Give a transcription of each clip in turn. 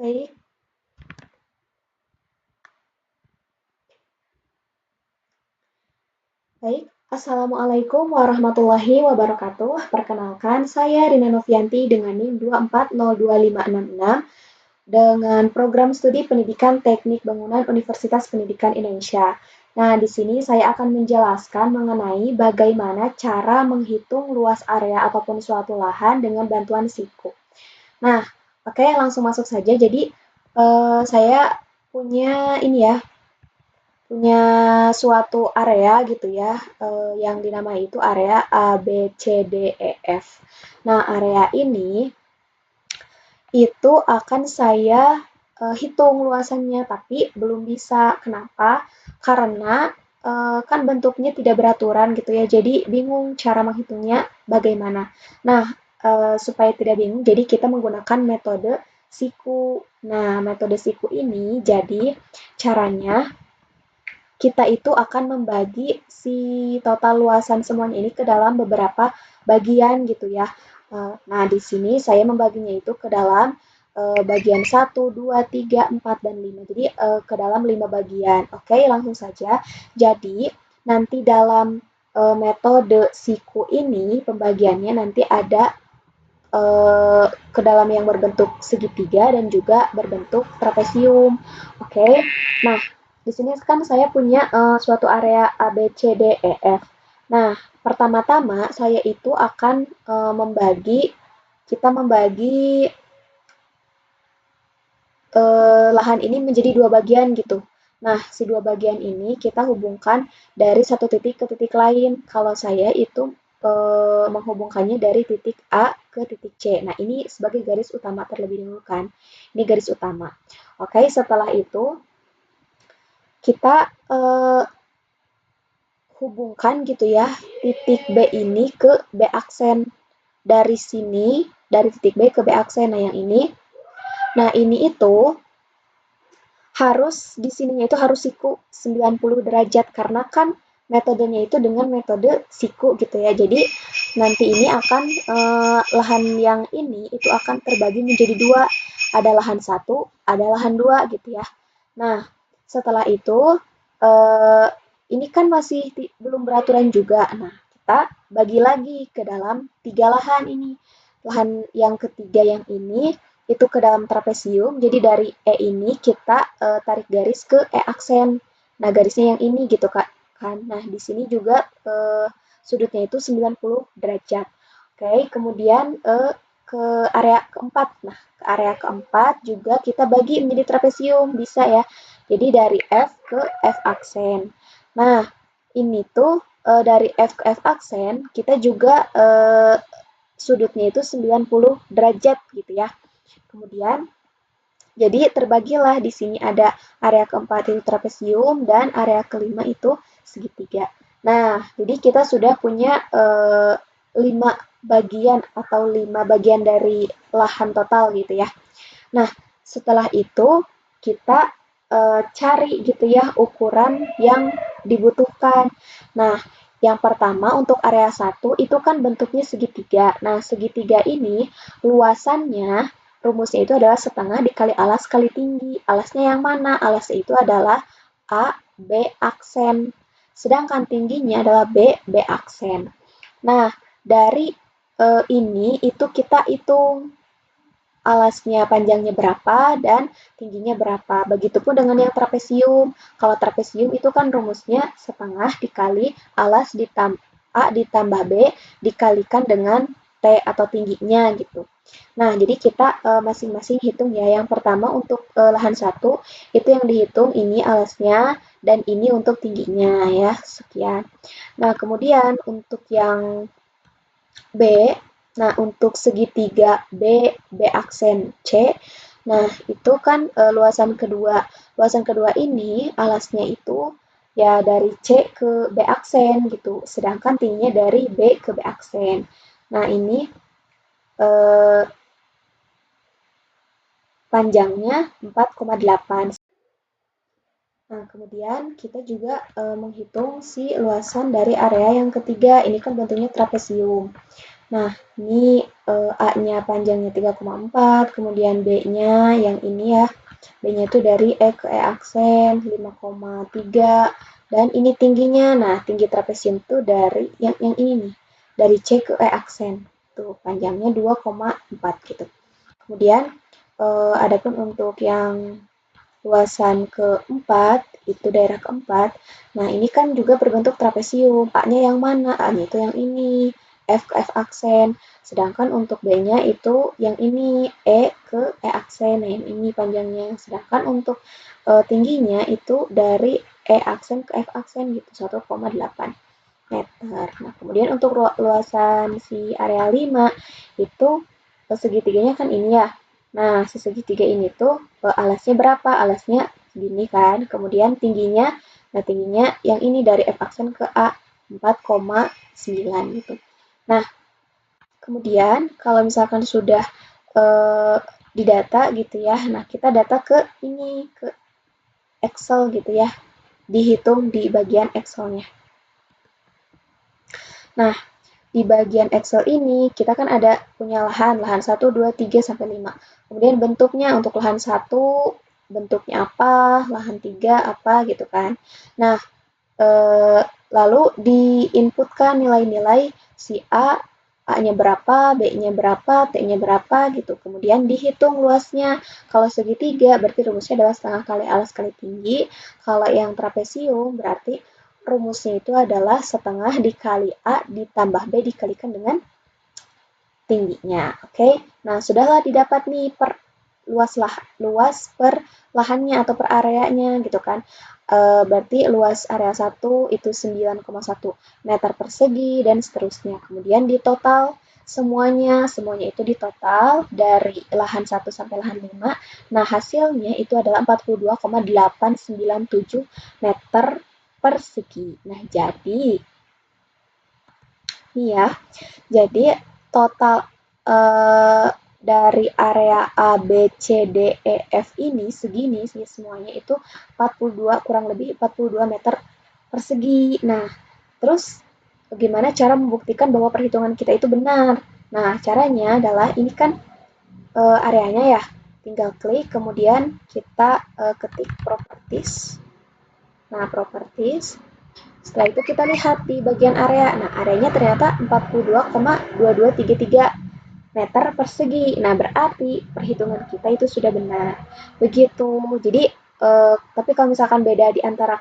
Baik. Baik. Assalamualaikum warahmatullahi wabarakatuh. Perkenalkan, saya Rina Novianti dengan NIM 2402566 dengan program studi pendidikan teknik bangunan Universitas Pendidikan Indonesia. Nah, di sini saya akan menjelaskan mengenai bagaimana cara menghitung luas area apapun suatu lahan dengan bantuan siku. Nah, oke, langsung masuk saja. Jadi, saya punya ini ya, punya suatu area gitu ya, yang dinamai itu area A, B, C, D, E, F. Nah, area ini itu akan saya hitung luasannya, tapi belum bisa. Kenapa? Karena kan bentuknya tidak beraturan gitu ya, jadi bingung cara menghitungnya bagaimana. Nah, supaya tidak bingung, jadi kita menggunakan metode siku. Nah, metode siku ini jadi caranya kita itu akan membagi si total luasan semuanya ini ke dalam beberapa bagian gitu ya. Nah, di sini saya membaginya itu ke dalam bagian 1, 2, 3, 4, dan 5. Jadi ke dalam 5 bagian. Oke, langsung saja. Jadi nanti dalam metode siku ini pembagiannya nanti ada ke dalam yang berbentuk segitiga dan juga berbentuk trapesium. Oke. Nah, di sini kan saya punya suatu area A, B, C, D, E, F. Nah, pertama-tama saya itu akan kita membagi lahan ini menjadi dua bagian gitu. Nah, si dua bagian ini kita hubungkan dari satu titik ke titik lain. Kalau saya itu menghubungkannya dari titik A ke titik C. Nah, ini sebagai garis utama terlebih dahulu kan. Ini garis utama. Oke, setelah itu kita hubungkan gitu ya titik B ini ke B aksen. Dari sini, dari titik B ke B aksen. Nah, yang ini. Nah, ini itu harus di sininya itu harus siku 90 derajat karena kan metodenya itu dengan metode siku gitu ya. Jadi nanti ini akan lahan yang ini itu akan terbagi menjadi dua. Ada lahan satu, ada lahan dua gitu ya. Nah, setelah itu ini kan masih belum beraturan juga. Nah, kita bagi lagi ke dalam tiga lahan ini. Lahan yang ketiga yang ini itu ke dalam trapesium. Jadi dari E ini kita tarik garis ke E aksen. Nah, garisnya yang ini gitu Kak. Kan. Nah, di sini juga sudutnya itu 90 derajat. Oke, kemudian ke area keempat. Nah, ke area keempat juga kita bagi menjadi trapesium, bisa ya. Jadi dari F ke F aksen. Nah, ini tuh dari F ke F aksen kita juga sudutnya itu 90 derajat gitu ya. Kemudian jadi terbagilah di sini ada area keempat itu trapesium dan area kelima itu segitiga. Nah, jadi kita sudah punya 5 bagian atau 5 bagian dari lahan total gitu ya. Nah, setelah itu kita cari gitu ya ukuran yang dibutuhkan. Nah, yang pertama untuk area 1 itu kan bentuknya segitiga. Nah, segitiga ini luasannya rumusnya itu adalah setengah dikali alas kali tinggi. Alasnya yang mana? Alasnya itu adalah A, B aksen. Sedangkan tingginya adalah B, B aksen. Nah, dari ini itu kita hitung alasnya panjangnya berapa dan tingginya berapa. Begitupun dengan yang trapesium. Kalau trapesium itu kan rumusnya setengah dikali alas ditambah A ditambah B dikalikan dengan T atau tingginya gitu. Nah, jadi kita masing-masing hitung ya. Yang pertama untuk lahan 1 itu yang dihitung ini alasnya dan ini untuk tingginya ya. Sekian. Nah, kemudian untuk yang B, nah untuk segitiga B, B aksen C, nah itu kan luasan kedua. Luasan kedua ini alasnya itu ya dari C ke B aksen gitu, sedangkan tingginya dari B ke B aksen. Nah ini eh, panjangnya 4,8. Nah, kemudian kita juga menghitung si luasan dari area yang ketiga. Ini kan bentuknya trapesium. Nah, ini A-nya panjangnya 3,4, kemudian B-nya yang ini ya, B-nya itu dari E ke E aksen 5,3, dan ini tingginya. Nah, tinggi trapesium itu dari yang ini nih, dari C ke E aksen. Tuh, panjangnya 2,4 gitu. Kemudian, adapun untuk yang luasan keempat, itu daerah keempat. Nah, ini kan juga berbentuk trapesium. A-nya yang mana? A-nya itu yang ini. F ke F aksen. Sedangkan untuk B-nya itu yang ini. E ke E aksen. Nah, yang ini panjangnya. Sedangkan untuk tingginya itu dari E aksen ke F aksen gitu. 1,8 meter. Nah, kemudian untuk luasan si area 5 itu segitiganya kan ini ya. Nah, si segitiga ini tuh alasnya berapa? Alasnya segini kan. Kemudian tingginya, nah tingginya yang ini dari F aksen ke A 4,9 gitu. Nah, kemudian kalau misalkan sudah didata gitu ya. Nah, kita data ke ini ke Excel gitu ya. Dihitung di bagian Excelnya. Nah, di bagian Excel ini kita kan ada punya lahan 1, 2, 3, sampai 5. Kemudian bentuknya untuk lahan 1 bentuknya apa, lahan 3 apa gitu kan. Nah, lalu diinputkan nilai-nilai si A-nya berapa, B-nya berapa, T-nya berapa gitu. Kemudian dihitung luasnya. Kalau segitiga berarti rumusnya adalah setengah kali alas kali tinggi. Kalau yang trapesium berarti rumusnya itu adalah setengah dikali A ditambah B dikalikan dengan tingginya. Oke, nah sudahlah didapat nih luas per lahannya atau per areanya gitu kan. Berarti luas area 1 itu 9,1 meter persegi dan seterusnya. Kemudian di total semuanya itu ditotal dari lahan 1 sampai lahan 5. Nah, hasilnya itu adalah 42,897 meter persegi. Nah, jadi nih ya, jadi total dari area A, B, C, D, E, F ini segini sih semuanya itu 42 kurang lebih 42 meter persegi. Nah, terus bagaimana cara membuktikan bahwa perhitungan kita itu benar? Nah, caranya adalah ini kan areanya ya. Tinggal klik kemudian kita ketik properties. Nah, properties. Setelah itu kita lihat di bagian area. Nah, areanya ternyata 42,2233 meter persegi. Nah, berarti perhitungan kita itu sudah benar. Begitu. Jadi, tapi kalau misalkan beda di antara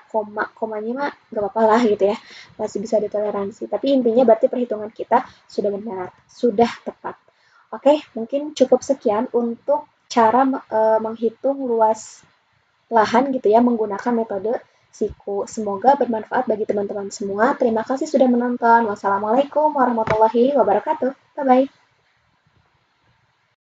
komanya mah nggak apa-apa lah gitu ya. Masih bisa ditoleransi. Tapi intinya berarti perhitungan kita sudah benar, sudah tepat. Oke, mungkin cukup sekian untuk cara menghitung luas lahan gitu ya menggunakan metode siku. Semoga bermanfaat bagi teman-teman semua. Terima kasih sudah menonton. Wassalamualaikum warahmatullahi wabarakatuh. Bye-bye.